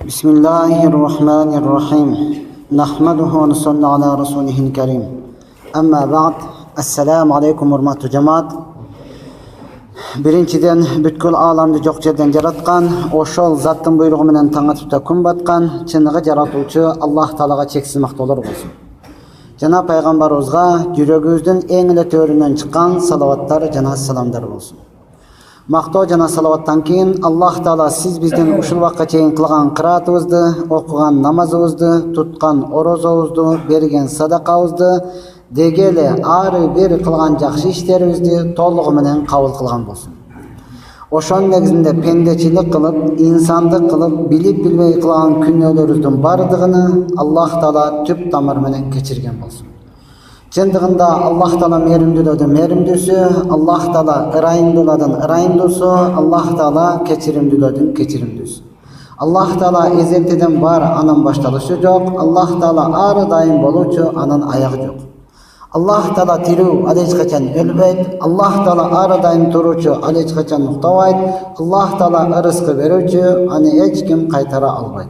بسم الله الرحمن الرحيم نحمده ونصلي على رسوله الكريم أما بعد السلام عليكم ورحمة جماعت. Биринчиден бүткүл ааламды жок жерден жараткан, ошол заттын буйругу менен таң атып да күн баткан чыныгы жаратуучу Аллах Таалага чексиз мактоолор болсун. Жана пайгамбарыбызга жүрөгүбүздүн эң эле төрүнөн чыккан салаваттар жана саламдар болсун. Мактоо жана салаваттан кийин Аллах Таала сиз биздин ушул убакка чейин кылган кыраатыбызды, окуган намазыбызды, туткан орозобузду, берген садакабызды, деги эле ары бери кылган жакшы иштерибизди толугу менен кабыл кылган болсун. Ошонун негизинде пендечилик кылып, инсандык кылып, билип билбей кылган күнөөлөрүбүздүн бардыгын Аллах Таала түп тамыр менен кечирген болсун. Чындыгында Аллах Таала мээримдүүлөрдүн мээримдүүсү, Аллах Таала ырайымдуулардын ырайымдуусу, Аллах Таала кечиримдүүлөрдүн кечиримдүүсү. Аллах Таала эзектеден бар, анын башталышы жок. Аллах Таала ары дайым болуучу, анын аягы жок. Аллах Таала тирүү, ал эч качан өлбөйт. Аллах Таала ары дайым туруучу, ал эч качан уктабайт. Аллах Таала ырыскы берүүчү, аны эч ким кайтара албайт.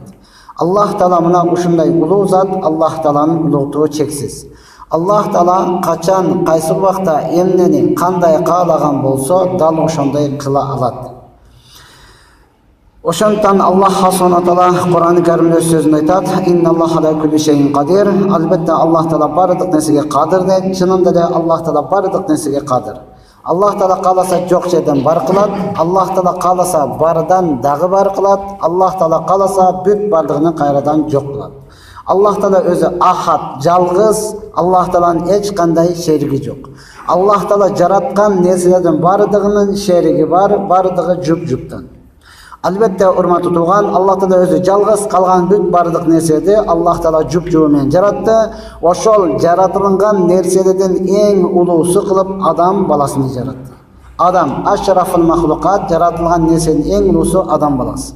Аллах Таала мына ушундай улуу зат, Аллах Тааланын улуулугу чексиз. Аллах Таала качан, кайсы убакта эмнени кандай каалаган болсо, дал ошондой кыла алат. Ошондон Аллах Субхана Таала Кур'ан-ы Каримде өз сөзүндө айтат: "Инналлаха ала кулли шейин кадир." Албетте Аллах Таала бардык нерсеге кадыр дейт. Чынында эле Аллах Таала бардык нерсеге кадыр. Аллах Таала кааласа жок жерден бар кылат. Аллах Таала кааласа бардан дагы бар кылат. Аллах Таала кааласа бүт бардыгын кайрадан жок кылат. Аллах Таала өзү ахат, жалгыз. Аллах Тааланын эч кандай шериги жок. Аллах Таала жараткан нерселердин бардыгынын шериги бар, бардыгы жуп-жуптан. Албетте урматтуу тууган, Аллах Таала өзү жалгыз калган бүт бардык нерседи Аллах Таала жуп-жуу менен жаратты. Ошол жаратылган нерселердин эң улуусу кылып адам баласын жаратты. Адам ашрафул махлукат, жаратылган нерсенин эң улуусу адам баласы.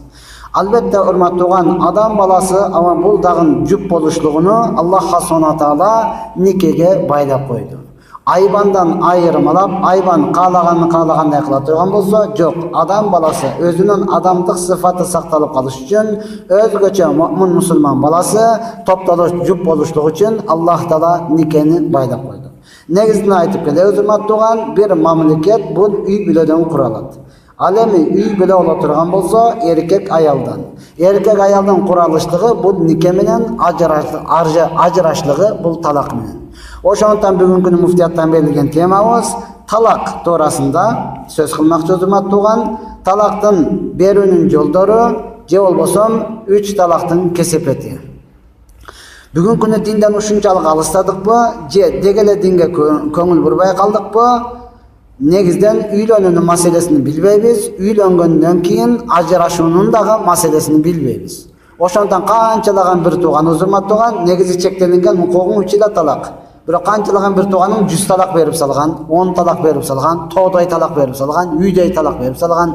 Албетте урматтууган, адам баласы ама бул дагы жуп болушлугуну Аллах Субхана Таала никеге байлап койду. Айбандан айырмалап, айбан каалагандай кыла турган болсо, жок, адам баласы өзүнүн адамдык сыфаты сакталып калыш үчүн, өзгөчө му'мин мусулман баласы топтолуш жуп болушлугу үчүн Аллах Таала никени байлап койду. Негизинен айтып келебиз, урматтууган, бир мамлекет бул үй бүлөдөн куралат. Ал эми үй бүлө боло турган болсо, эркек аялдан. Эркек аялдын куралыштыгы бул нике менен, ажырашлыгы бул талак менен. Ошондон бүгүнкү муфтияттан берилген темабыз талак туурасында сөз кылмакчыбыз, урматтууган. Талактын берүүнүн жолдору же болбосо 3 талактын кесепети. Бүгүнкү динден ушунчалык алыстадыкпы же деги эле динге көңүл бурбай калдыкпы? Негизден үйлөнүүнүн маселесин билбейбиз, үйлөнгөндөн кийин ажырашуунун дагы маселесин билбейбиз. Ошондон канчалаган бир тууганыбыз, урматтууган, негизи чектелинген укугун учила талак. Бирок канчалаган бир тууганың 100 талак берип салган, 10 талак берип салган, тоодой талак берип салган, үйдөй талак берип салган.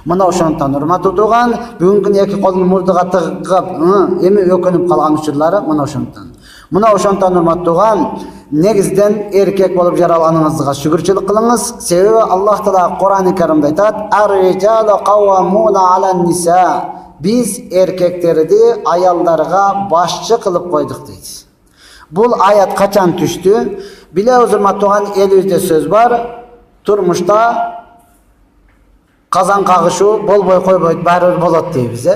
Мына ошондон урматтуу тууган, бүгүнкү эки колун мурдуга тыгып, эми өкүнүп калган учурлары мына ошондон. Мына ошондон урматтууган, негизден эркек болуп жаралганыңызга шүгүрчүлүк кылыңыз. Себеби Аллах Таала Кур'ан-ы Каримде айтат: "Ар-риджалу каввамуна алан-ниса." Биз эркектерди аялдарга башчы кылып койдук дейт. Бул аят качан түштү? Билебиз, урматтууган, элибизде сөз бар. Турмушта казан кагышуу болбой койбойт, баары болот дейбиз.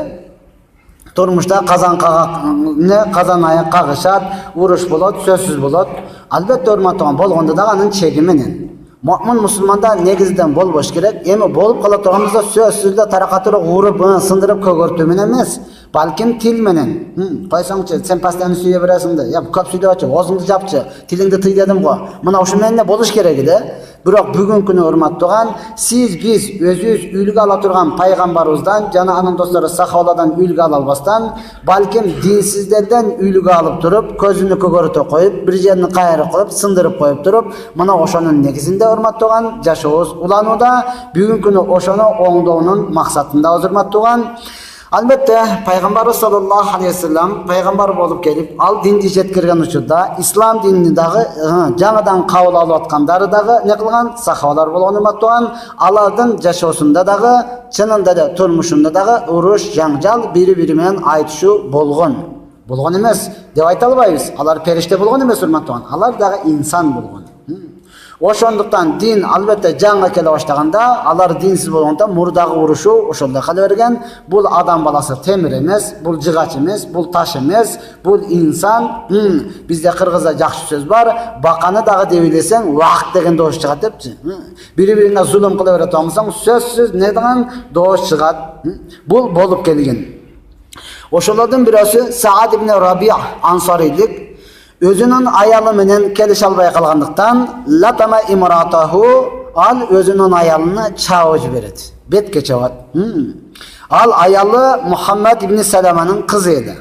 Турмушта казан аяк кагышат, уруш болот, сөзсүз болот. Албетте урматтууган, болгондо дагы анын чеги менен. Му'мин мусулманда негизден болбош керек. Эми болуп кала турганыбызда сөзсүз да таракатырак уруп, сындырып көгөртүү менен эмес, балким тил менен. Койсоңчу, сен постоянно сүйө бересиң да, я көп сүйлөчү, оозуңду жапчы, тилиңди тый дедим го. Мына ошо менен болуш керек эле. Бирок бүгүнкү күнү урматтууган, биз өзүбүз үлгү ала турган пайгамбарыбыздан жана анын достору сахабалардан үлгү ала албастан, балким динсиздерден үлгү алып туруп, көзүнү көгөртө коюп, бир жерин кайрып коюп, сындырып коюп туруп, мына ошонун негизинде урматтууган жашообуз уланууда. Бүгүнкү күнү ошону оңдоонун максатында урматтууган. Албетте пайгамбар саллаллаху алейхи вассалам пайгамбар болуп келип, ал динди жеткирген учурда ислам динини дагы жаңадан кабыл алып аткандары дагы не кылган? Сахабалар болгон, урматтууган. Алардын жашоосунда дагы чынында да турмушунда дагы уруш, жаңжал, бири-бири менен айтышуу болгон. Болгон эмес деп айта албайбыз. Алар периште болгон эмес, урматтуу. Алар дагы инсан болгон. Ошондуктан дин албетте жаңга келе баштаганда, алар динсиз болгондон мурдагы урушуу ошондой кала берген. Бул адам баласы темир эмес, бул жыгач эмес, бул таш эмес, бул инсан. Бизде кыргызда жакшы сөз бар, баканы дагы деп элесең, убакыт деген доош чыгат депчи. Бири-бирине зулум кыла бере турсаң, сөзсүз не деген доош чыгат. Бул болуп келген. Ошолордун бирөөсү Саад ибн Рабиъ ансарилик өзүнүн аялы менен келише албай калгандыктан латама имратаху, ал өзүнүн аялыны чаап жиберет. Бетке чабат. Ал аялы Мухаммад ибн Саламанын кызы эди.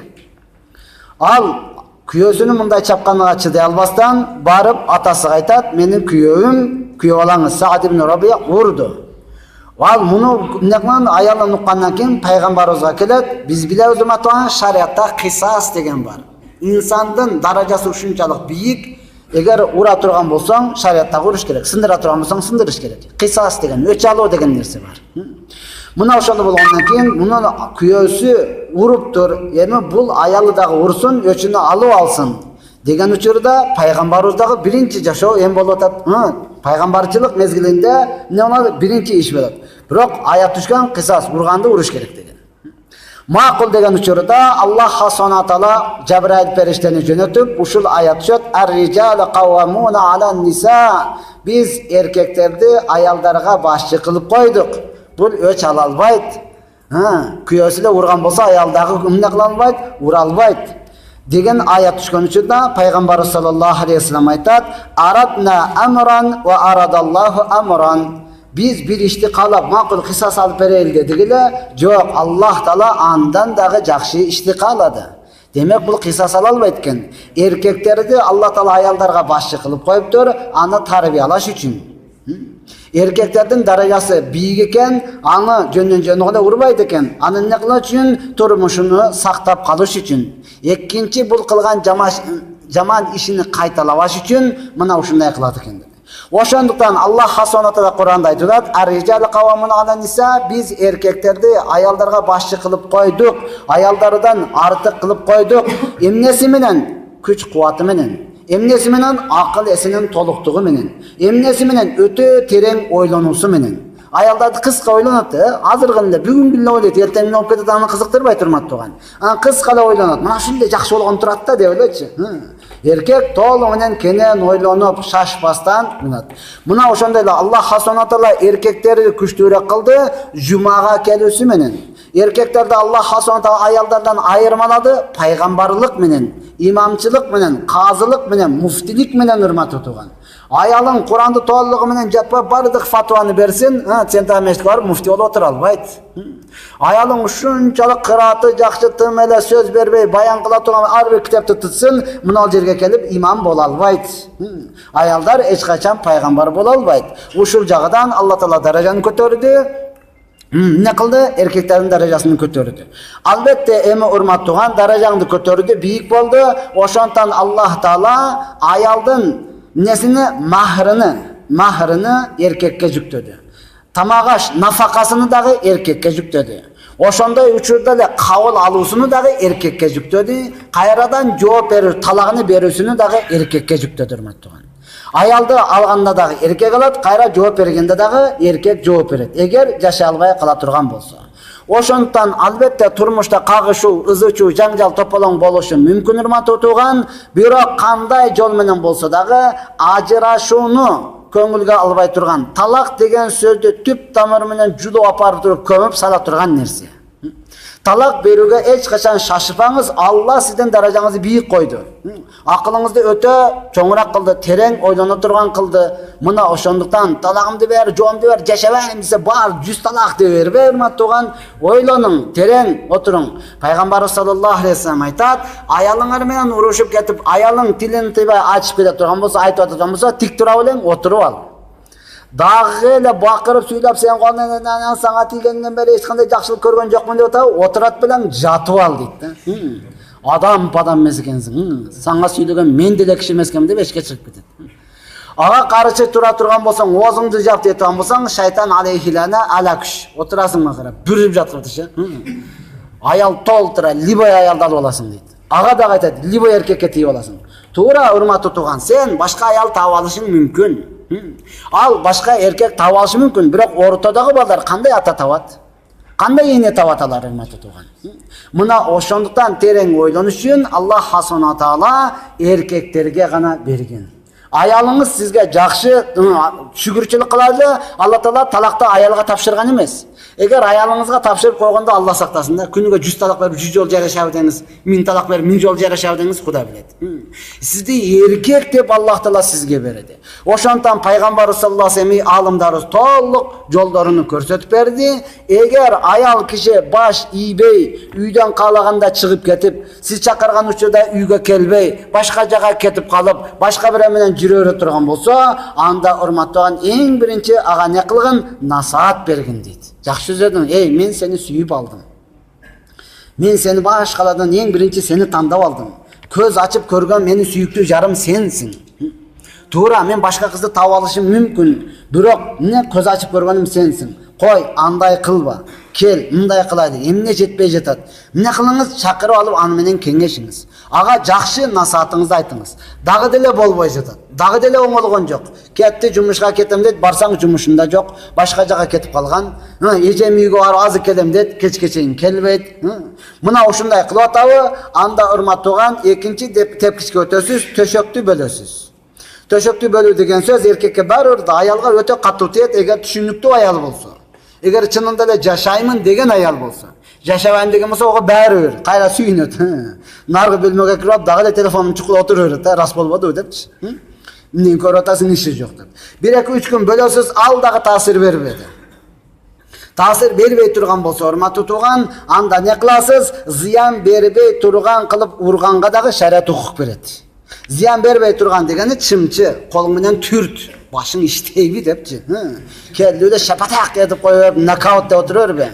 Ал күйөөсүнүн мындай чапканына чыдай албастан барып атасыга айтат: "Менин күйөөм, күйөө балаңыз Саад ибн Рабиъ урду." Ал муну некман аялын уккандан кийин пайгамбарыбызга келет. Биз билебиз, шариатта кисас деген бар. İnsanın darajасы ушунчалык бийик, эгер ура турган болсоң, шариатта уруш керек. Сындыра турган болсоң, сындырыш керек. Кисас деген, өч алуу деген нерсе бар. Мына ошондой болгондон кийин, мунун күйөөсү уруптур. Эми бул аялы дагы урсун, өчүнү алып алсын деген учурда пайгамбарыбыз дагы биринчи жашоо эм болуп атат. Пайгамбарчылык мезгилинде эмне биринчи иш болот. Бирок аят түшкөн кисас, урганды уруш керек деген. Мақул деген учурда Аллах Субхана таала Жабраил периштени жөнөтүп, ушул аят түшөт: "Ар-rijal qawwamuna 'alan nisa". Биз эркектерди аялдарга башчы кылып койдук. Бул өч ала албайт. Күйөөсү эле урган болсо, аялдагы эмне кыла албайт? Ура албайт деген аят түшкөн учурда пайгамбар саллаллаху алейхи вассалам айтат: "Арадна амран ва арадаллаху амран". Biz bir işti kalap, makul kısas alıp vereyim dedik ile, yok, Allah Teala andan dağı jakşı işti kaladı. Demek bu kısas alalmayken, erkekleri de Allah Teala ayaldarga başçı kılıp koyuptur, anı tarbiyalaş için. Erkeklerden darajası büyük eken, anı jönün urbaydı eken, anı ne kılıç için, turmuşunu saktap kalış için. İkinci bul kılgan jaman işini kaytalavaş için, mına uşunday kıladı kendi. Ошондуктан Аллах Subhanahu Taala Кур'анда айтат: "Ар-rijal qawwamuna 'alan nisa", biz erkekтерди аялдарга башчы кылып койдук, аялдардан артык кылып койдук. Эмнеси менен? Күч кубаты менен. Эмнеси менен? Акыл эсинин толуктугу менен. Эмнеси менен? Өтө терең ойлонуусу менен. Аялдарды кыска ойлонот, азыр гана бүгүн биле ойлойт, эртең менен болуп кетет, аны кызыктырбай турмат туган. Аны кыска эле ойлонот. Мына ушундай жакшы болгон турат да деп ойлойчу. Эркек толугу менен кенен ойлонуп, шашпастан мынат. Мына ошондой эле Аллах Subhanahu Taala эркектерди күчтүүрөөк кылды жумага келүүсү менен. Эркектерди Аллах Subhanahu Taala аялдардан айырмалады пайгамбарлык менен, имамчылык менен, казылык менен, муфтилик менен урмат тутулган. Аялың Куранды толугу менен жатпап бардык фатваны берсин, сен да мешітке барып муфти болуп отура албайт. Аялың ушунчалык кырааты жакшы, тым эле сөз бербей, баян кыла турган ар бир китепти тутсын, мына жерге келип имам боло албайт. Аялдар эч качан пайгамбар боло албайт. Ушул жагыдан Алла Таала даражаны көтөрдү. Ne kıldı? Erkeklerin darajasını kötürdü. Albatta emi urmattığan darajаңды kötürdü, büyük oldu. Oşontan Allah Taala ayaldın nesini mahrını erkekke yüktedi. Tamagaş nafakasını dağı erkekke yüktedi. Oşonday uçurda da kavul alusunu dağı erkekke yüktedi. Kayradan cevap verir, talağını berüsünü dağı erkekke yüktedi urmattığan. Ayaldı alganda dağı erkek alat, kayra cevap bergende dağı erkek cevap verir. Eğer yaşa albay kala turgan bolsa. Oşontan albatta turmuşta kagışuu, ızıçuu, janjal topolong boluşu mümkün urmat tutugan, bирок кандай жол менен болсо дагы ажырашууну көңүлгө албай турган, талак деген сөздү түп тамыры менен жулуп апарып туруп көмүп сала турган нерсе. Talak berүүгө эч качан шашпаңыз, Алла сиздин даражаңызды бийик койду. Акылыңызды өтө чоңураак кылды, терең ойлоно турган кылды. Мына ошондуктан талагымды бер, жоомду бер, жашабайм десе бар 100 талак деп бербей, урматтууган, ойлонуң, терең отуруң. Пайгамбар саллаллаху алейхи вассалам айтат: аялыңар менен урушуп кетип, аялың тилин тыйбай ачып келе турган болсо, айтып атат болсо, тик тура элең, отуруп ал. Дагы эле бакырып сүйлөп сен колунан сага тийгенден бери эч кандай жакшылык көргөн жокмун деп атабы, отурат белең жатып ал дейт да. Адам падам эмес экенсиң. Сага сүйлөгөн мен деле киши эмес экенмин деп эшикке чыгып кетет. Ага каршы тура турган болсоң, оозуңду жап деп турган болсоң, шайтан алейхилана ала күш. Отурасың карап, бүрүп жаткырды. Аял толтура, либой аялды алып аласың дейт. Ага да айтат, либой эркекке тийип аласың. Туура, урматтуу тууган, сен башка аял таап алышың мүмкүн. Ал башка эркек таап алышы мүмкүн, бирок ортодогу балдар кандай ата табат? Кандай эне табат алар, урматтуу тууган? Мына ошондуктан терең ойлонуш үчүн Аллах Субхана Таала эркектерге гана берген. Аялыңыз сизге жакшы шүгүрчүлүк кылады, Алла Таала талакты аялга тапшырган эмес. Эгер аялыңызга тапшырып койгондо Алла сактасын да, күнүгө 100 талак берип 100 жол жарашабы деңиз, 1000 талак берип 1000 жол жарашабы деңиз, Кудай билет. Сизди эркек деп Аллах Таала сизге берди. Ошондон пайгамбарыбыз саллаллаху алейхи алымдарыбыз толук жолдорун көрсөтүп берди. Эгер аял киши баш ийбей, үйдөн каалаганда чыгып кетип, сиз чакырган учурда үйгө келбей, башка жака кетип калып, башка бирөө менен жүрө турган болсо, анда урматтаган эң биринчи ага не кылгын? Насаат бергин дейт. Жакшы сөздөң, мен сени сүйүп алдым. Мен сени башкалардан эң биринчи сени тандап алдым. Көз ачып көргөн мени сүйүктүү жарым сенсиң. Туура, мен башка кызды таап алышым мүмкүн, бирок эмне көз ачып көргөнүм сенсиң. Кой, андай кылба. Кел, мындай кылайлы. Эмне жетпей жатат? Эмне кылыңыз? Чакырып алып аны менен кеңешиңиз. Ага жакшы насаатыңызды айтыңыз. Дагы деле болбой жатат. Дагы деле оңолгон жок. Кетти, жумушка кетем дейт, барсаң жумушунда жок, башка жака кетип калган. Эжем үйгө барып азыр келем дейт, кечке чейин келбейт. Мына ушундай кылып атабы, анда урматтууган экинчи тепкичке өтөсүз, төшөктү бөлөсүз. Төшөктү бөлүү деген сөз эркекке барыр да, аялга өтө катуу тиет, эгер түшүнүктүү аял болсо. Эгер чынында эле жашаймын деген аял болсо, жашабайм деген болсо, ого баары бир, кайра сүйүнөт. Наргы бөлмөгө кирип, дагы эле телефонун чукулуп отура берет, рас болбоду депчи. Эмне көрүп атасың, иши жок деп. 1-2-3 күн бөлөсүз, ал дагы таасир бербеди. Таасир бербей турган болсо, урматтуу тууган, анда не кыласыз? Зыян бербей турган кылып урганга дагы шарият укук берет. Зыян бербей турган дегени чымчы, колуң менен түрт, башың иштейби депчи. Келдиде шапатак этип коюп, нокаут деп отура бербе.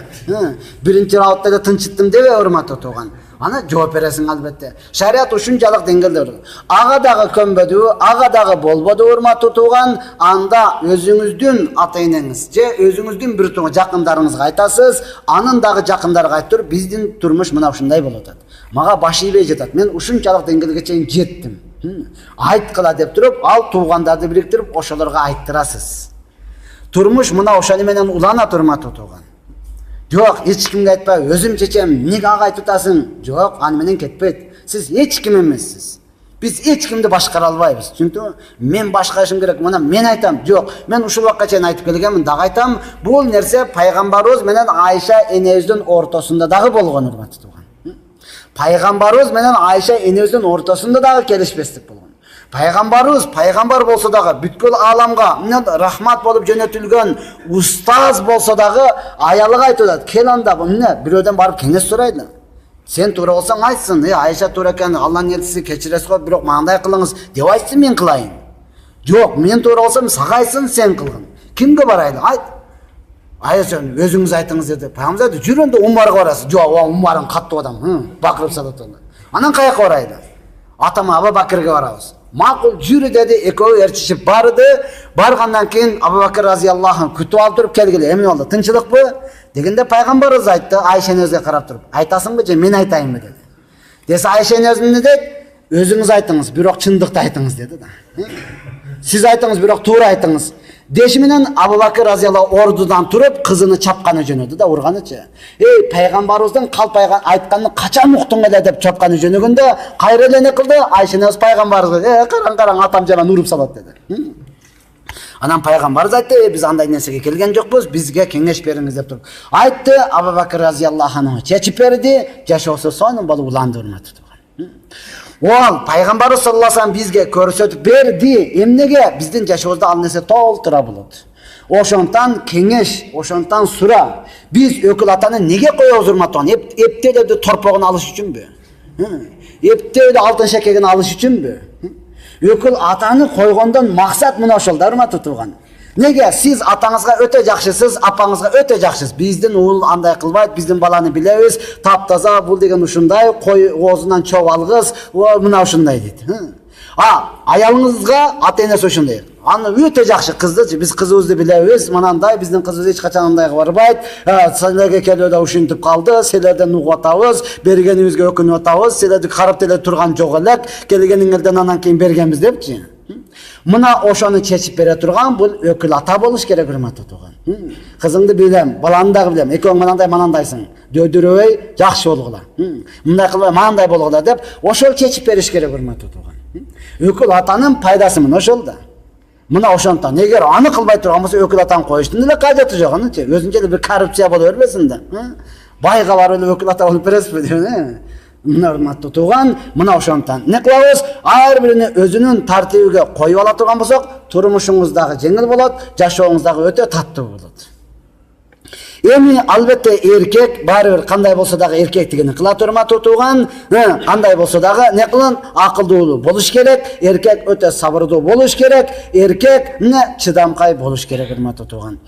Биринчи раунтта эле тынчыттым дебе, урматтуу тууган. Аны жооп бересиң албетте. Шарият ушунчалык деңгээлде. Ага дагы көнбөдү, ага дагы болбоду, урматтуу тууган, анда өзүңүздүн ата-энеңиз же өзүңүздүн бир тууган жакындарыңызга айтасыз, анын дагы жакындарга айтып, биздин турмуш мына ушундай болуп атат. Мага баш ийбей жатат. Мен ушунчалык деңгээлге чейин жеттим. Айткыла деп туруп, ал туугандарды бириктирип, ошолорго айттырасыз. Турмуш мына ошону менен уланат, урматтуу тууган. Жок, эч кимге айтпа, өзүм чечем, эмнеге ага айтып атасың? Жок, аны менен кетпейт. Сиз эч ким эмессиз. Биз эч кимди башкара албайбыз. Чүнкү мен башкарышым керек. Мына мен айтам, жок, мен ушул убакка чейин айтып келгенмин, дагы айтам, бул нерсе пайгамбарыбыз менен Айша энебиздин ортосунда дагы болгон, урматтуу тууган. Пайгамбарыбыз менен Айша энебиздин ортосунда дагы келишпестик болгон. Пайгамбарыбыз пайгамбар болсо дагы, бүткүл аламга рахмат болуп жөнөтүлгөн устаз болсо дагы аялыга айтып атат, кел анда, эмне, бирөөдөн барып кеңеш сурайлы. Сен туура болсоң айтсын, Айша туура экен, Алланын элчиси кечиресиз го, бирок мындай кылыңыз деп айтсын, мен кылайын. Жок, мен туура болсом сагайсын, сен кылгын. Кимге барайлы? Айт. Айша өзүңүз айтыңыз деди. Пайгамбар айтты, жүр энди Умарга барасыз. Жок, Умарың каттуу адам, бакырып салат оны. Анан каяка барайлы? Атама Абу Бакырга барабыз. Макул, жүрү деди, экөө эрчишип барды. Баргандан кийин Абу Бакыр разияллаху анху күтүп алып туруп келгиле. Эмне болду? Тынчылыкпы? Дегенде пайгамбарыбыз айтты, Айшаны өзүгө карап туруп, айтасыңбы же мен айтайынбы деди. Десе Айшаны өзүнө дейт, өзүңүз айтыңыз, бирок чындыкты айтыңыз деди да. Сиз айтыңыз, бирок туура айтыңыз. Деши менен Абу Бакыр разияллаху ордудан туруп, кызыны чапканы жөнөдү да, урганычы. Пайгамбарыбыздын калпайган айтканын качан уктуң эле деп чапканы жөнөгөндө, кайра эле не кылды? Айшаныбыз пайгамбарыбызга, караң, атам жаман уруп салат деди. Анан пайгамбарыбыз айтты, биз андай нерсеге келген жокпуз, бизге кеңеш бериңиз деп туруп. Айтты, Абу Бакыр разияллаху анху чечип берди, жашоосу сонун болуп уланды, урматтуу тууган. Ол пайгамбарыбыз саллаллаху алейхи бизге көрсөтүп берди, эмнеге биздин жашообузда ал нерсе толтура болот. Ошонтан кеңеш, ошонтан сура. Биз өкүл атаны неге коебуз, урматтуу? Эптелерди торпогун алыш үчүнбү? Эптелерди алтын шекегин алыш үчүнбү? Өкүл атаны койгондон максат мына ошол да, урматтуу тууган. Неге сиз атаңызга өтө жакшысыз, апаңызга өтө жакшысыз. Биздин уул андай кылбайт, биздин баланы билебиз, таптаза, бул деген ушундай, кой оозунан чоб алгыз, мына ушундай дейт. Аялыңызга ата-энеси ошондой. Аны өтө жакшы кызды, биз кызыбызды билебиз, манандай биздин кызыбыз эч качан андайга барбайт. Силерге келүүдө ушинтип калды, силерден угуп атабыз, бергенибизге өкүнүп атабыз, силерди карап деле турган жок элек, келгениңерден анан кийин бергенбиз депчи. Мына ошону чечип бере турган бул өкүл ата болуш керек, урматтуу тууган. Кызыңды билем, баланы дагы билем. Экөөң манандайсың. Дөйдүрөбөй жакшы болгула. Мындай кылбай мынандай болгула деп ошол чечип бериш керек, урматтуу тууган. Өкүл атанын пайдасы мына ошол да. Мына ошондон эгер аны кылбай турган болсо өкүл атаны коюштун эле кажети жок, анычы өзүнчө эле бир коррупция боло бербесин да. Байга барып эле өкүл ата болуп бересизби деп. Мына урматтуу тууган, мына ошондон не кылабыз? Ар бирини өзүнүн тартибиге коюп ала турган болсок, турмушуңуз дагы жеңил болот, жашооңуз дагы өтө таттуу болот. Эми албетте эркек баары бир кандай болсо дагы эркек дегени кылат, урматтуу тууган. Кандай болсо дагы не кылын? Акылдуу болуш керек, эркек өтө сабырдуу болуш керек, эркек чыдамкай болуш керек, урматтуу тууган.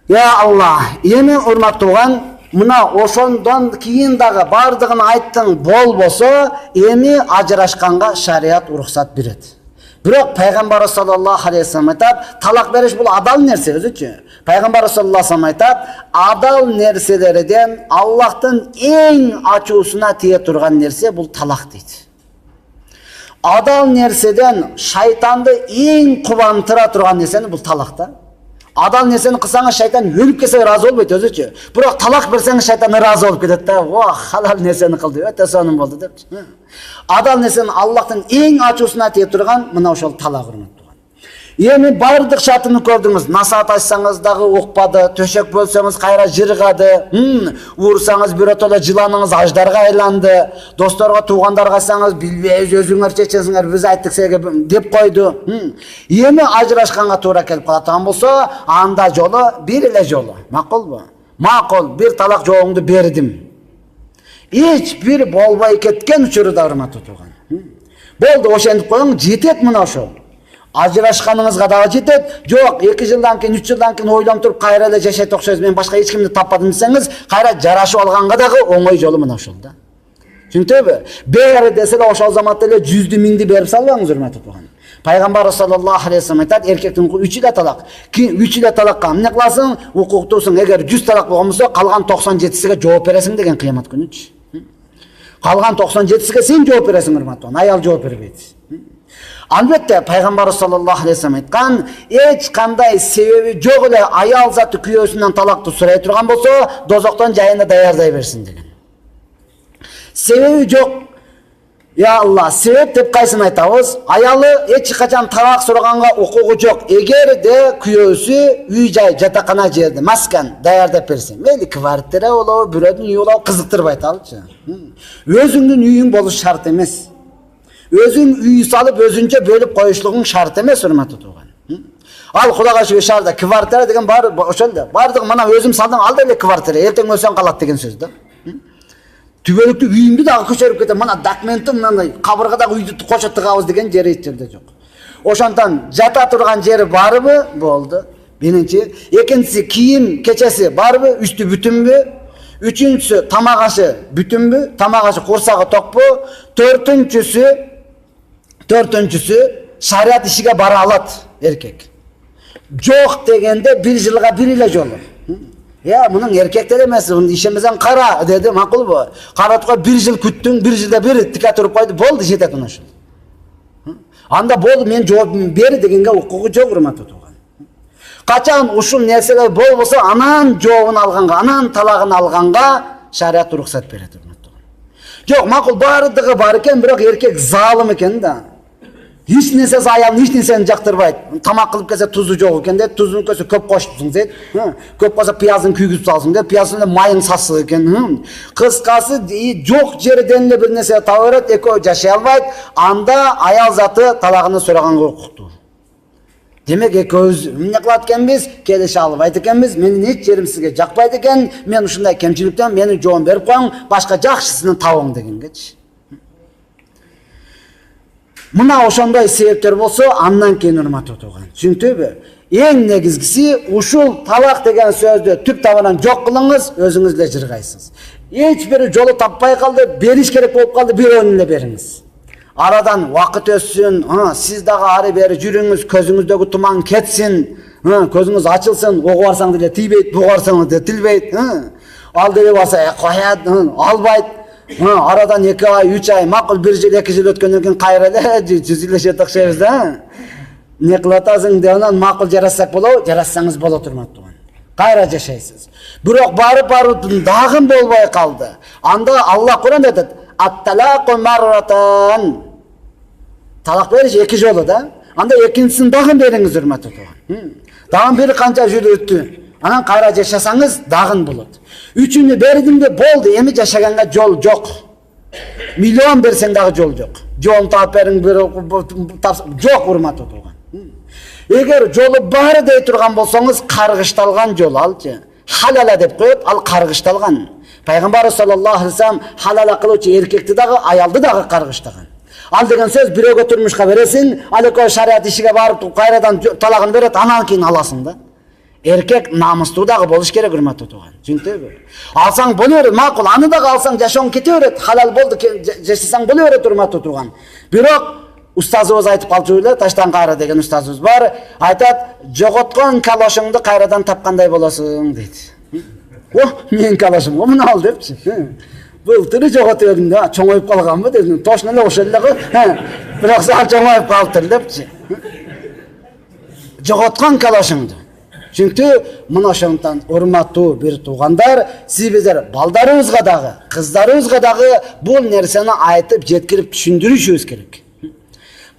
Я Аллах, эми урматтуу тууган, мына ошондон кийин дагы бардыгын айттың болбосо, эми ажырашканга шарият уруксат берет. Бирок пайгамбар саллаллаху алейхи вассалам айтат, талак бериш бул адал нерсе өзүчү. Пайгамбар саллаллаху алейхи вассалам айтат, адал нерселерден Аллахтын эң ачуусуна тие турган нерсе бул талак дейт. Адал нерседен шайтанды эң кубандыра турган нерсени бул талак да. Адал нерсени кылсаңыз шайтан өлүп кетсе ыраазы болбойт өзүчү. Бирок талак берсеңиз шайтан ыраазы болуп кетет да. Халал нерсени кылды, өтө сонун болду депчи. Адал нерсени Аллахтын эң ачуусуна тие турган мына ошол талак, урматтуу. Эми бардык шартын көрдүңүз. Насаат айтсаңыз дагы укпады, төшөк бөлсөңүз кайра жыргады, урсаңыз биротоло жыланыңыз аждарга айланды, досторго, туугандарга айтсаңыз билбейбиз, өзүңөр чечесиңер, биз айттык силерге деп койду. Эми ажырашканга туура келип калат болсо, анда жолу бир эле жолу. Макулбу? Макул, бир талак жоогуңду бердим. Эч бир болбой кеткен учурда, урматтуу тууган. Болду, ошентип коюң, жетет мына ошол. Ажырашканыңызга дагы жетет. Жок, 2 жылдан кийин, 3 жылдан кийин ойлонуп туруп кайра эле жашайт окшойбуз, мен башка эч кимди таппадым десеңиз, кайра жарашып алганга дагы оңой жолу мына ошол да. Түшүндүңүзбү? Бери десе эле ошол заматта эле 100дү 1000ди берип салбаңыз, урматтуу тууган. Пайгамбар саллаллаху алейхи вассалам айтат, эркектин 3 эле талак. 3 эле талакка эмне кыласың? Укуктуусуң. Эгер 100 талак болгон болсо, калган 97сиге жооп бересиң деген кыямат күнүчү. Калган 97сиге сен жооп бересиң, урматтуу. Аял жооп бербейт. Албетте пайгамбар саллаллаху алейхи вассалам айткан, эч кандай себеби жок эле аял заты күйөөсүнөн талакты сурай турган болсо, дозоктон жайына даярдай берсин деген. Себеби жок. Я Аллах, себеп деп кайсын айтабыз? Аялы эч качан талак сураганга укугу жок. Эгерде күйөөсү үй жай, жатакана жерде, маскан даярдап берсин. Мейли квартира болобу, бирөөдүн үйү болобу, кызыктырбайт алчы. Өзүңдүн үйүң болуш шарт эмес. Өзүң үй салып, өзүнчө бөлүп коюшлугуң шарт эмес, урматтуу тууган. Ал Кудайга шүгүр шарт, квартира деген бар ошол да. Бардык мына өзүм салдым, ал деле квартира, эртең өлсөң калат деген сөз да. Түбөлүктүү үйүмдү дагы көчөрүп кетем, мына документим мындай кабыргадагы үйдү кошо тыгабыз деген жери эч жерде жок. Ошондон жата турган жери барбы? Болду. Биринчи, экинчиси кийим кечеси барбы? Үстү бүтүнбү? Үчүнчүсү тамак ашы бүтүнбү? Тамак ашы курсагы токпу? Төртүнчүсү шариат ишиге бара алат эркек. Жок дегенде 1 жылга 1 эле жолу. Я, мунун эркектер эмес, ишемесең кара деди, макулбу? Каратка 1 жыл күттүң, 1 жылда бир тике туруп койду, болду, жетет мына ошол. Анда болду, мен жообумду бери дегенге укугу жок, урматтуу тууган. Качан ушул нерселер болбосо, анан жообун алганга, анан талагын алганга шариат уруксат берет, урматтуу. Жок, макул бардыгы бар экен, бирок эркек залым экен да. Hiç nesi ayağını hiç nesini jaktırbaydı. Tamak kılıp kese tuzu yok eken de tuzun kösü köp koştusun deydi. Köp koşsa piyazın küygüp salsın deydi. Piyazın da mayın sası eken. Kıskası yok jerden bir nese tavırat eko yaşay albaydı. Anda ayal zatı talağını sorağan korkuttu. Demek ekөөz ne kılat ekenbiz, kelişe albaydı ekenbiz. Menin hiç yerim sizge jakpaydı eken. Men uşunday kemçilikten meni joğun berip koyun, başka jakşısını tavın degen geç. Muna ошондой себептер болсо, андан кийин урматтуу тууган. Түшүнүктүүбү? Эң негизгиси ушул талак деген сөздү түп табынан жок кылыңыз, өзүңүз эле жыргайсыз. Эч бир жолу таппай калды, бериш керек болуп калды, бирөөнү эле бериңиз. Арадан вакыт өссүн, сиз дагы ары бери жүрүңүз, көзүңүздөгү туман кетсин, көзүңүз ачылсын, угуп барсаң деле тийбейт, бугуп барсаң деле тилбейт. Ал деле барса коят, албайт. Арадан 2 ай, 3 ай, макул 1 жыл, 2 жыл өткөндөн кийин кайра эле жүзүлөшөт окшойбуз да. Не кылып атасың деп анан макул жарассак болобу? Жарассаңыз боло турмат туган. Кайра жашайсыз. Бирок барып дагы болбой калды. Анда Аллах Кур'анда айтат: "Ат-талaqu marratan." Талак бериш 2 жолу да. Анда экинчисин дагы бериңиз, урматтуу туган. Дагы бир канча жыл өттү. Анан кайра жашасаңыз дагы болот. Үчүнү бердим деп болду, эми жашаганга жол жок. Миллион берсең дагы жол жок. Жолун таап бериң, жок, урматтуу туган. Эгер жолу бар дей турган болсоңуз, каргышталган жол алчы. Халала деп коет, ал каргышталган. Пайгамбар саллаллаху алейхи вассалам халала кылуучу эркекти дагы, аялды дагы каргыштаган. Ал деген сөз бирөөгө турмушка бересиң, ал экөө шариат ишиге барып кайрадан талагын берет, анан кийин аласың да. Эркек намыстуу дагы болуш керек, урматтуу туган. Түшүнүктүбү? Алсаң боло берет, макул, аны дагы алсаң жашооң кете берет, халал болду, жашасаң боло берет, урматтуу туган. Бирок устазыбыз айтып калчу эле, Таштан кайра деген устазыбыз бар, айтат: "Жоготкон калошуңду кайрадан тапкандай болосуң" дейт. Менин калошум мына ал депчи. Былтыры жоготуп едим да, чоңоюп калганбы дедим. Точно эле ошол эле го. Бирок саат чоңоюп калыптыр депчи. Жоготкон калошуңду. Чүнкү мына ошондон урматтуу бир туугандар, сиздер балдарыбызга дагы, кыздарыбызга дагы бул нерсени айтып, жеткирип түшүндүрүшүбүз керек.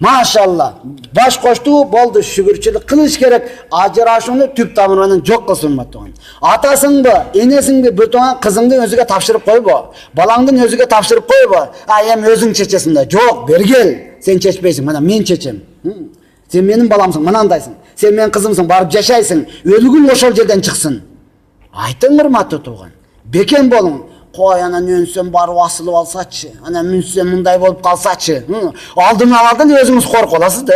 Машалла, баш кошту болду, шүгүрчүлүк кылыш керек, ажырашууну түп тамырынан жок кылсын, урматтуу. Атасыңбы, энесиңби, бир туган кызыңды өзүгө тапшырып койбо, балаңдын өзүгө тапшырып койбо. Эми өзүң чечесиң да. Жок, бергел. Сен чечпейсиң, мына мен чечем. Сен менин баламсың, мынандайсың. Сен менин кызымсың, барып жашайсың. Өлүгүң ошол жерден чыксын. Айтың, урматтуу тууган. Бекем болуң. Кой, анан өнсөм барып асылып алсачы, анан мүнсөм мындай болуп калсачы. Алдын алады өзүңүз коркуп аласыз да.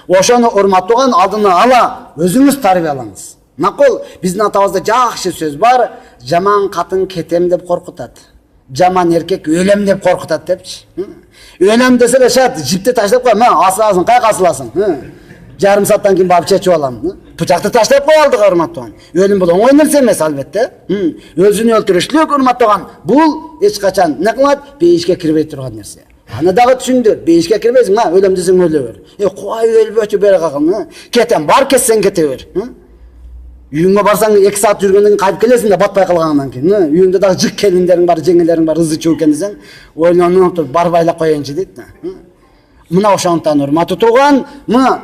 Ошону урматтууган алдын ала өзүңүз тарбиялаңыз. Макул, биздин атабызда жакшы сөз бар, жаман катын кетем деп коркутат. Жаман эркек өлем деп коркутат депчи. Өлем десе эле шарт, жипти таштап кой, асыласың, кайга асыласың? Жарым сааттан кийин барып чечип алам. Бычакты таштап кой алдыга, урматтууган. Өлүм бул оңой нерсе эмес, албетте. Өзүн өлтүрүшлүк, урматтууган, бул эч качан не кылат? Бейишке кирбей турган нерсе. Аны дагы түшүндүр. Бейишке кирбейсиң, өлөм десең өлө бер. Кой өлбөчү бери калган. Кетем, бар кетсең кете бер. Үйүңө барсаң 2 саат жүргөндөн кийин кайтып келесиң да, батпай калгандан кийин. Үйүңдө дагы жык келиндериң бар, жеңелериң бар, ызы чуу экен десең, ойлонуп туруп барбайлап коеюнчу дейт. Мына ошондон урматтуу тууган, мына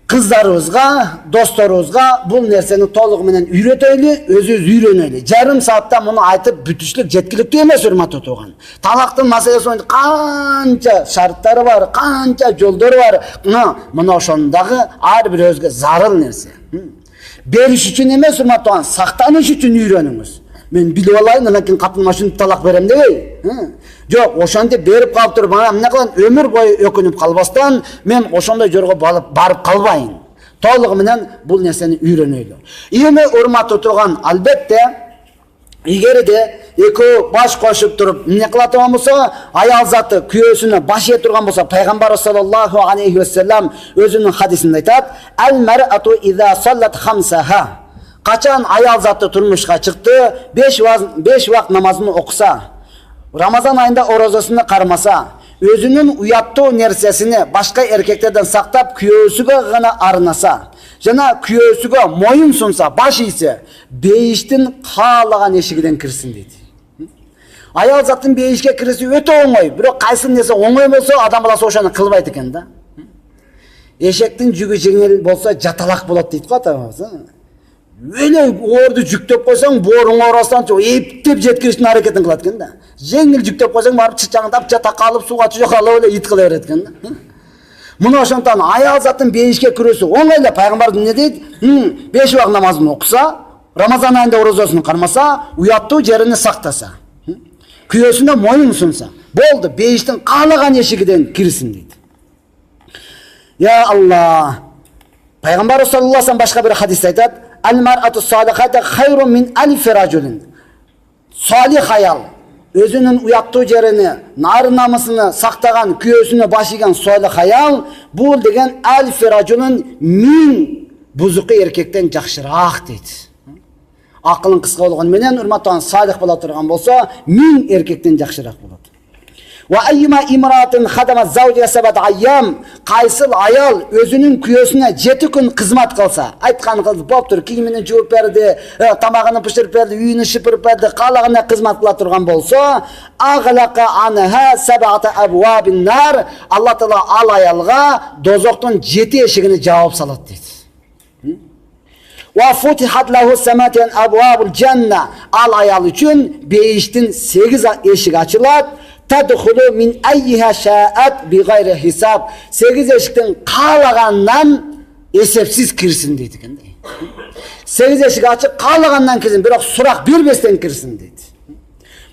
кыздарыбызга, досторубузга бул нерсени толугу менен үйрөтөйлү, өзүбүз үйрөнөлү. Жарым саатта муну айтып бүтүшлүк жеткиликтүү эмес, урматтуу тууган. Талактын маселеси боюнча канча шарттары бар, канча жолдору бар. Мына ошондагы ар бир өзгө зарыл нерсе. Бериш үчүн эмес, урматтууган, сактаныш үчүн үйрөнүңүз. Мен билип алайын, анан кийин катыныма ушинтип талак берем дебей. Жок, ошентип берип калып туруп, мына эмне кылам, өмүр бою өкүнүп калбастан, мен ошондой жолго барып калбайын. Толугу менен бул нерсени үйрөнөйлү. Эми урматтуу тууган, албетте, эгерде экөө баш кошуп туруп эмне кылат болсо, аял заты күйөөсүнө баш ээ турган болсо, пайгамбар саллаллаху алейхи вассалам өзүнүн хадисинде айтат: "Ал-мар'ату иза саллат хамсаха." Качан аял заты турмушка чыкты, 5 вакыт намазын окуса, Рамазан айында орозосуна кармаса, өзүнүн уяттуу нерсесини башка эркектерден сактап, күйөөсүгө гана арнаса, жана күйөөсүгө моюн сунса, баш ийсе, бейиштин каалаган эшигинен кирсин дейт. Аял заттын бейишке кириси өтө оңой, бирок кайсы нерсе оңой болсо, адам баласы ошону кылбайт экен да. Эшектин жүгү жеңил болсо, жаталак болот дейт го атабыз. Өле орду жүктөп койсоң, бооруң оорасынан эптеп жеткириштин аракетин кылат экен да. Жеңил жүктөп койсоң, барып чычаңдап, жата калып, суга түшө калып эле ит кыла берет экен да. Мына ошондон аял заттын бейишке кирүүсү оңой эле. Пайгамбар эмне дейт? 5 вакыт намазын окуса, Рамазан айында орозосун кармаса, уяттуу жерини сактаса, күйөөсүнө моюн сунса, болду, бейиштин каалаган эшигинен кирсин дейт. Я Аллах. Пайгамбар саллаллаху алейхи ва саллям башка бир хадисте айтат: "Ал-мар'ату салихата хайрун мин алфи ражулин." Салих аял өзүнүн уяттуу жерини, нар намысыны сактаган, күйөөсүнө башыйган солих аял бул деген альфи ражулун 1000 бузуку эркектен жакшыраак дейт. Акылын кыска болгону менен урматтуу салих боло турган болсо 1000 эркектен жакшыраак болот. Ва айма имратин хадамат заужа сабат айям, кайсыл аял өзүнүн күйөөсүнө 7 күн кызмат кылса, айткан кылып болуптур, кийимин жууп берди, тамагын бышырып берди, үйүн шыпырып берди, каалагына кызмат кыла турган болсо, аглака анха сабата абвабин нар, Алла Таала ал аялга дозоктун 7 эшигини жаап салат дейт. Ва футихат лаху саматин абвабул жанна, ал аял үчүн бейиштин 8 эшиги ачылат. Tadkhulu min ayyiha sha'at bi gayri hisab. 8 eşikten kalagandan esepsiz kirsin deydi ekan. 8 eşik açıp kalagandan kirsin, biroq surak berбестен kirsin deydi.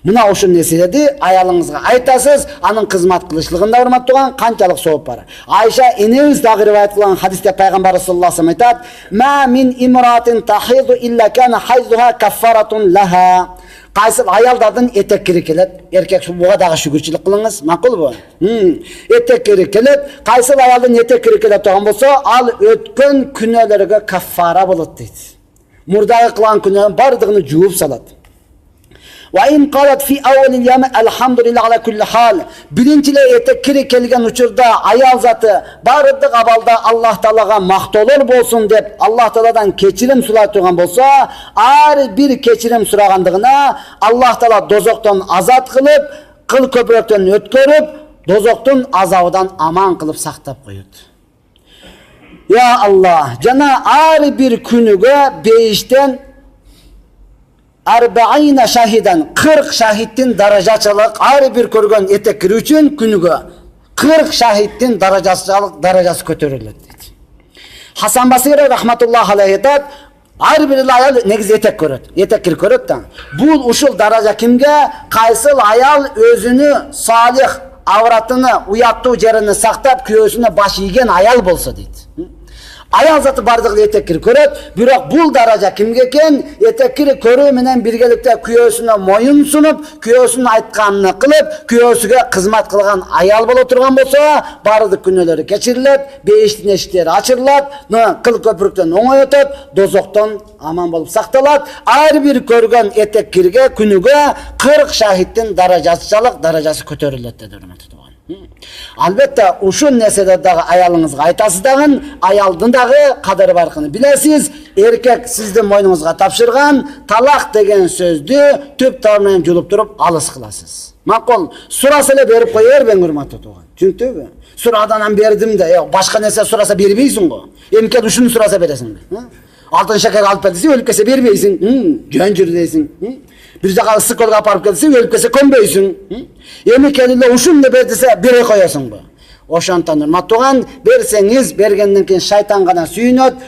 Muna oşun nesiledi, ayalыңызга айтасыз, анын кызмат кылышлыгында урматтууган канчалык сооп бар. Айша энебиз дагы риваят кылган хадисте пайгамбар саллаллаху алейхи ва саллям айтат: "Ма мин имратин тахиду илля кана хайзуха каффаратун лаха." Кайсы аялдардын этек кири келет, эркек буга дагы шүгүрчүлүк кылыңыз, макулбу? Этек кири келет, кайсы аялдын этек кири келет турган болсо, ал өткөн күнөөлөргө каффара болот дейт. Мурдагы кылган күнөөнүн бардыгын жууп салат. وَاِنْ قَالَتْ فِي اَوَلِ الْيَمِ الْحَمْدُ لِلّٰهِ عَلَى كُلِّ حَالٍ. Birincile etek kiri kelgen uçurda ayal zatı barıdık abalda Allah Teala'ga maktolur bolsun dep Allah Teala'dan keçirim suray turgan bolsa, ar bir keçirim suragandığına Allah Teala dozoktan azat kılıp, kıl köprökten ötkörüp, dozoktun azabından aman kılıp saktap koyut. Ya Allah, jana ar bir günüge beyişten Arba'ina şahiden 40 şahittin darajachılık her bir körgön etek kiri üçün günüge 40 şahittin darajası kötörülür dedi. Hasan Basri rahmetullahi aleyhi aytat, her bir ayal negiz etek köröt, etek kiri köröt da. Bu uşul daraja kimge? Kaysıl ayal özünü salih avratını, uyattığı jerini saktap kүйөөsүнө baş ийген ayal bolsa deydi. Ayal zatı bardыгы etek kiri körөt, biroq bul daraja kimge eken? Etek kiri körүү менен биргеликте kүйөөсүнө moyun sunup, kүйөөсүнүн айтканын кылып, kүйөөсүгө кызмат кылган ayal боло турган болсо, бардык күнөөлөрү кечирилет, бейиштин эшиктери ачырылат, кыл көпүрүктөн оңой өтөт, дозоктон аман болуп сакталат. Ар бир көргөн etek кирге күнүгө 40 шахиттин даражасы көтөрүлөт деди урматтуу. Albatta ушул нерседе дагы аялыңызга айтасыз дагы, аялдын дагы кадыры баркын билесиз. Эркек сиздин мойнуңузга тапшырган талак деген сөздү түп тамырынан жулуп туруп алыс кыласыз. Макул, сураса эле берип кое бербең урматтуу тууган. Түшүндүңбү? Сурадан бердим да, башка нерсе сураса бербейсиң го. Эмке ушуну сураса бересиң. Алтын шакар алып бер десе өлүп кетсе бербейсиң. Жөн жүр дейсиң. Bir жака ысык колго апарып келсе өлүп кетсе көнбөйсүң. Эми келип ушуну бер десе бере коесуң бу. Ошондон урматтууган, берсеңиз бергенден кийин шайтан гана сүйүнөт,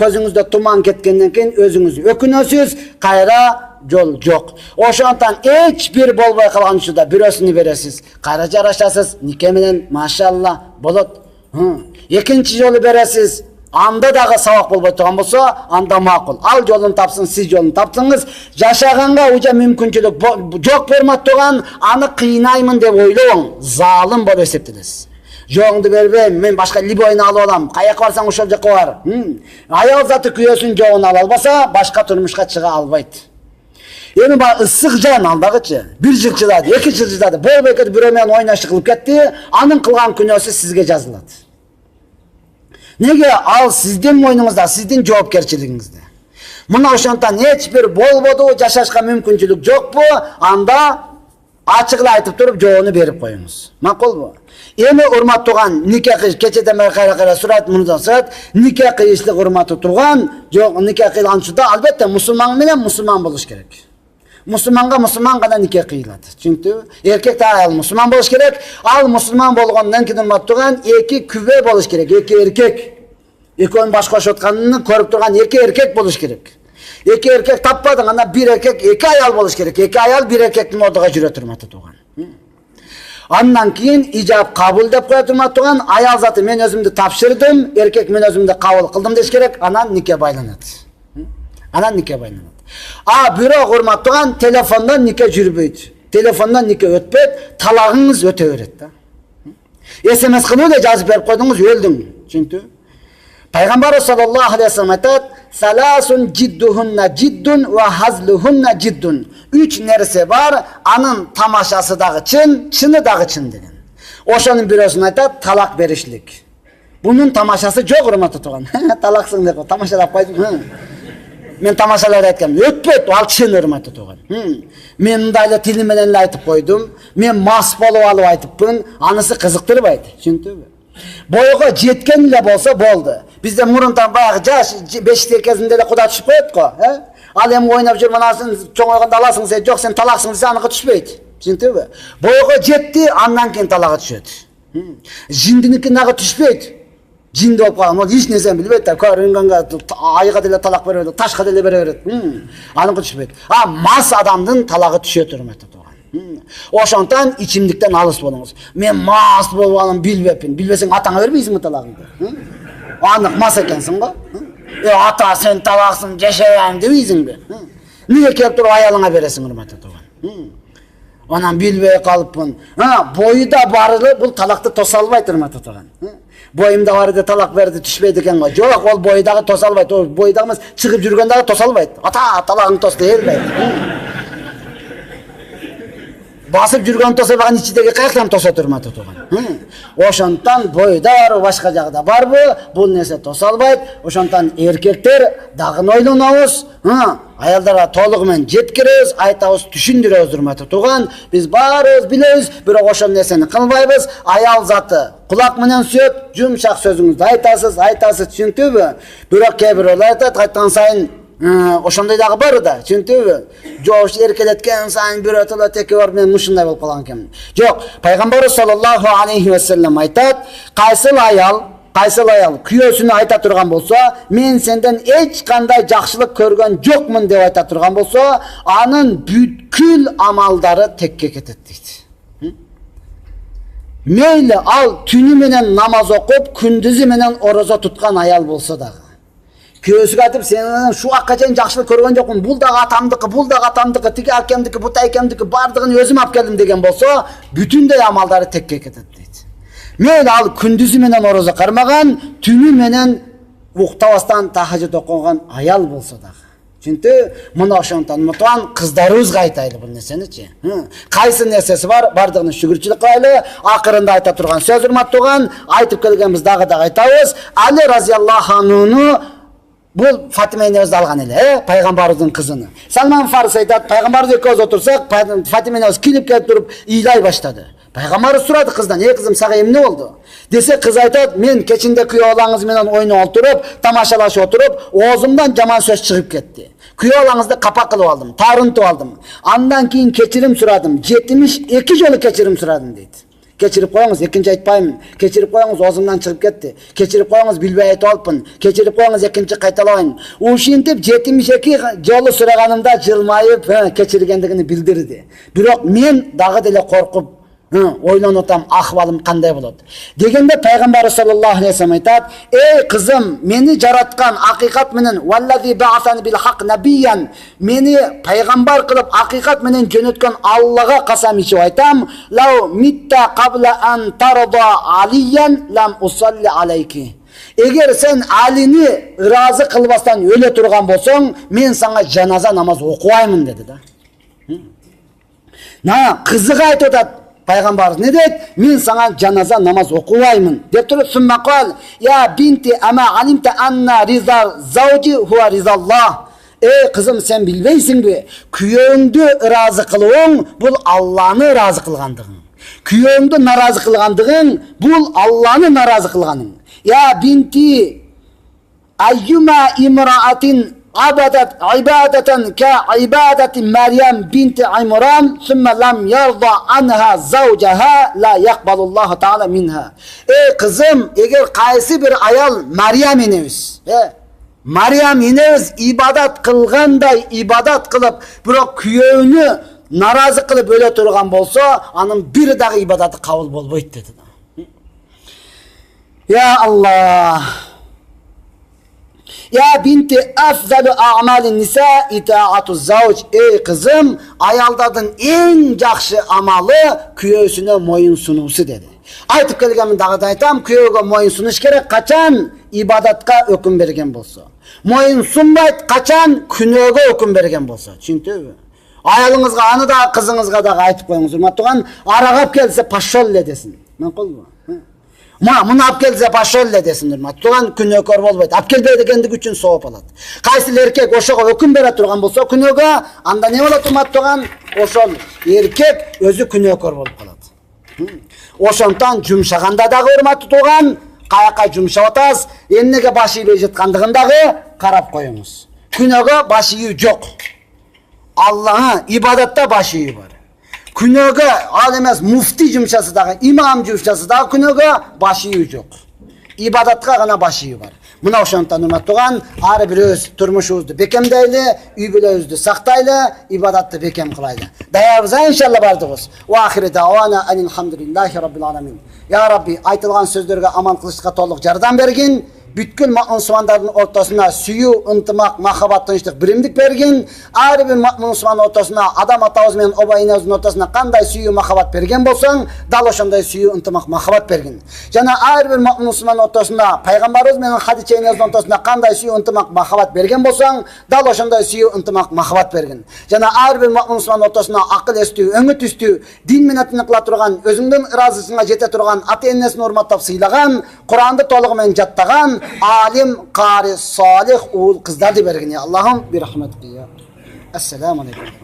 көзүңүздө туман кеткенден кийин өзүңүз өкүнөсүз, кайра жол жок. Ошондон эч бир болбой калган учурда бирөөсүнү бересиз, кайра жарашасыз, нике менен машалла болот. Экинчи жолу бересиз, анда дагы сабак болбой турган болсо, анда макул. Ал жолун тапсын, сиз жолун таптыңыз. Жашаганга уже мүмкүнчүлүк жок урматтууган, аны кыйнаймын деп ойлобоң, залым болуп эсептелесиз. Жоңду бербейм, мен башка либойну алып алам. Каяка барсаң ошол жака бар. Аял заты күйөөсүнүн жогун ала албаса, башка турмушка чыга албайт. Эми баа ысык жан алдагычы, 1 жыл чыдады, 2 жыл чыдады, болбой кетип бирөө менен ойношуп кылып кетти, анын кылган күнөөсү сизге жазылат. Неге? Ал сиздин мойнуңузда, сиздин жоопкерчилигиңизде. Мына ошондон эч бир болбоду, жашашка мүмкүнчүлүк жокпу, анда ачык айтып туруп жоonu берип коюңуз. Макулбу? Эми урматтууган, нике кыйыш кечеден бери кайра сурат, мындан сурат, нике кыйышлык урматтуу турган, жок, нике кыйлган учурда албетте мусулман менен мусулман болуш керек. Мусулманга мусулман гана нике кыйлат. Чүнтү? Эркек та аял мусулман болуш керек. Ал мусулман болгондон кийин урматтууган, 2 күбө болуш керек, 2 эркек. Экөөнүн баш кошуп атканын көрүп турган 2 эркек болуш керек. 2 эркек таппадың, анда 1 эркек, 2 аял болуш керек. 2 аял 1 эркектин ордуга жүрөт урматтуу тууган. Андан кийин ижап кабыл деп коет урматтууган, аял заты мен өзүмдү тапшырдым, эркек мен өзүмдү кабыл кылдым деш керек, анан нике байланат. Анан нике байланат. Бирок урматтууган, телефондон нике жүрбөйт. Telefondan niке ötpet, talağınız öte öret da. SMS kılıyor da yazıp verip koydunuz, öldün. Çünkü Peygamber sallallahu aleyhi ve sellem aytat, salasun cidduhunna ciddun ve hazluhunna ciddun. 3 nerse var, anın tamaşası dağı çın, çını dağı çın degen. Oşanın birosunu aytat, talak berişlik. Bunun tamaşası çok hurmat tutugan. Talaksın deko, tamaşalap koydum. Men tamaşalar aytkem, ötpet, al çın hurmat tutugan. Men dayla tilimeden aytıp koydum. Men mas bolup alıp aytıppın, anısı kızıktırıp aytı. Çünkü boyuğa jetken bile bolsa boldu. Bizde murundan bayağı jaş 5 kezinde de kuda düşüp koyup ko. Al hem oynap жүрмөн alasın, çoğoyganda alasın sen, yok sen talaksın dese anıkı düşpeyt. Çünkü boyuğa jetti, andan keyin talağa düşöt. Jindiniki nağı düşpeyt. Jindi olup kalan, o hiç nesen bilbeyt da, körünganga ayıga dele talak berip, taşka dele berip. Anıkı düşpeyt. Ha, mas adamdın talağı düşöt hurmatly. Oşontan içimlikten alыс bolуңуз. Men mas bolganım bilbepin. Bilbesең атаңа бербейсиңби талagыңды? Anık mas ekensin go. Ata sen talaksın, yaşayayım debeysiңби? Niye kelip turup ayalыңa beresin hurmatly tugan? Ondan bilbey kalıppın. Boyu da barılı, bul talakты tosa albayt hurmatly tugan. Boyumda barıda talak berdi, düşpeydi eken go. Jok, ol boydağı tosa albayt. O boydağımız çıkıp жүрgöndağı tosa albayt. Ata talagың tos deyilbeyt. Basıp жүрgөн тоса баган içindeki kayaktan tosa turmatı tugan. Oşontan boyda var, başka jagda barбы? Bul nese tosa albayt. Oşontan erkekler dagın oylonabыз. Ayaldarga толугу менен жеткиребиz, айтабыз, түшүндүрөбүz hurmatly tugan. Biz barыбыз билебиz, бирок ошол нерсени кылбайбыз. Ayal zаты kulak менен сөйөт, жумшак сөзүңүздү айтасыз, түшүндүбү? Бирок кээ бирөөлөр айтат, айткан сайын ошондой дагы бар да, түшүндүбү? Жош эркелеткен сайын бир өтөлө теке бар, мен мушундай болуп калган экенмин. Жок, пайгамбар саллаллаху алейхи ва саллям айтат, кайсыл аял күйөөсүнө айта турган болсо, мен сенден эч кандай жакшылык көргөн жокмун деп айта турган болсо, анын бүткүл амалдары текке кетет дейт. Мейли ал түнү менен намаз окуп, күндүзү менен орозо туткан аял болсо дагы. Köyüsü katıp senin şu akkaçen jakşılık körgön jokmун, bul dagı atamdыкы, tigi akemdiki, bu taykemdiki, bardığını özüm ap geldim degen bolsa, bütünдөй amalları tekke ketet deydi. Meyli al kündüzü menen oroza karmagan, tünü menen uktavastan tahajjud okugan ayal bolsa dagı. Çünkü mına oşontan mutuan kızlarыбызга айтайлы бул нерсени. Кайсы нерсеси бар, бардыгына шүгүрчүлүк кылайлы, акырында айта турган сөз урмат туган, айтып келгенбиз дагы айтабыз. Али разияллаху анхуну бұл Фатима энебизди алган эле, пайгамбарыбыздын кызыны. Салман Фарис айтат, пайгамбарыбыз экөөбүз отурсак, Фатима энебиз килип келип туруп ыйлай баштады. Пайгамбарыбыз сурады кыздан, кызым, сага эмне болду? Десе, кыз айтат, мен кечинде күйөө балаңыз менен ойноп отуруп, тамашалашып отуруп, оозумдан жаман сөз чыгып кетти. Күйөө балаңызды капа кылып алдым, тарынтып алдым. Андан кийин кечирим сурадым, 72 жолу кечирим сурадым дейт. Keçirip koyunuz, ikinci aytpayım. Keçirip koyunuz, ozumdan çıkıp gitti. Keçirip koyunuz, bilbey aytып alıpın. Keçirip koyunuz, ikinci kaytalayın. Uşintip 72 jolu suraganımda jılmayıp keçirgendigini bildirdi. Birok men dagı dele korkup ойлонотам, ахвалым кандай болот дегенде пайгамбар саллаллаху алейхи ва саллям айтат: ey кызым, мени жараткан акыйкат менен валлази баасани бил хак набиян, мени пайгамбар кылып акыйкат менен жөнөткөн Аллага касам ичип айтам, лау митта кабла ан тарда алиян лам усалли алейки. Эгер сен Алини ыраазы кылбастан өлө турган болсоң, мен сага жаназа намаз окубаймын деди да. Кызыга айтып атат Пайгамбарыбыз не дейт? Мен сага жаназа намаз окубаймын деп туруп, сумма кал: я бинти ама алимта анна риза заужи хуа ризаллах. Кызым, сен билбейсиңби? Күйөөңдү ыраазы кылууң бул Алланы ыраазы кылгандыгың. Күйөөңдү наразы кылгандыгың бул Алланы наразы кылганың. Я бинти айюма имраатин عبدت عبادة كعبادة مريم بنت عمران ثم لم يرضى عنها زوجها لا يقبل الله تعالى منها. Kızım, eğer kaysi bir ayal Meryem enemiz, Meryem enemiz ibadat kılganday ibadat kılıp, bırak kүйөөünü narazı kılıp öyle turgan bolsa, anın bir dağı ibadatı kabul bolboyt dedi. Ya Allah. Ya binti afzalu a'malin nisa itaatu zavj. Ey kızım, ayaldardın en жақсы amalı kүйөөсүнө moyun sunuusu dedi. Айтып келгенмин, дагы да айтам, күйөөгө moyun sunuш керек качан ибадатка өкүм берген болсо. Moyun sunбайт качан күнөөгө өкүм берген болсо. Түшүндүңүзбү? Аялыңызга, аны да кызыңызга дагы айтып коюңуз. Урматтуу, арага алып келсе пошел десин. Макулбу? Муну алып келсе пошел десин. Урматтуу, күнөөкөр болбойт. Алып келбей дегендиги үчүн сооп алат. Кайсы эркек ошого өкүм бере турган болсо күнөөгө, анда не болот урматтуу? Ошол эркек өзү күнөөкөр болуп калат. Ошондон жумшаганда дагы урматтуу туган, каяка жумшап атасыз, эмнеге баш ийбей жаткандыгын дагы карап коюңуз. Күнөөгө баш ийүү жок. Аллаха ибадатта баш ийүү бар. Күнөөгө ал эмес муфти жумшасы дагы, имам жумшасы дагы күнөөгө баш ийүү жок. Ибадатка гана баш ийүү бар. Мына ошондон урматтууган, ар бир өз турмушубузду бекемдейле, үй бүлөбүздү сактайлы, ибадатты бекем кылайлы. Даярбыз иншалла бардыгыз. Ва ахири давана алхамдулиллахи раббил аламин. Я Рабби, айтылган сөздөргө аман кылышка толук жардам бергин. Бүткүл мусулмандардын ортосуна сүйүү, ынтымак, махабат, тынчтык, биримдик бергин. Ар бир мусулман ортосуна, адам атабыз менен оба энебиздин ортосуна кандай сүйүү, махабат берген болсоң, дал ошондой сүйүү, ынтымак, махабат бергин. Жана ар бир мусулман ортосуна, пайгамбарыбыз менен Хадича энебиздин ортосуна кандай сүйүү, ынтымак, махабат берген болсоң, дал ошондой сүйүү, ынтымак, махабат бергин. Жана ар бир мусулман ортосуна акыл эстүү, өңү түстүү, дин менен кыла турган, өзүңдүн ыраазычылыгыңа жете турган, ата энесин урматтап сыйлаган, Куранды толугу менен жаттаган alim, qari, salih, oğul, kızlar da bergin ya Allah'ım bir rahmet kıya. Esselamu aleyküm.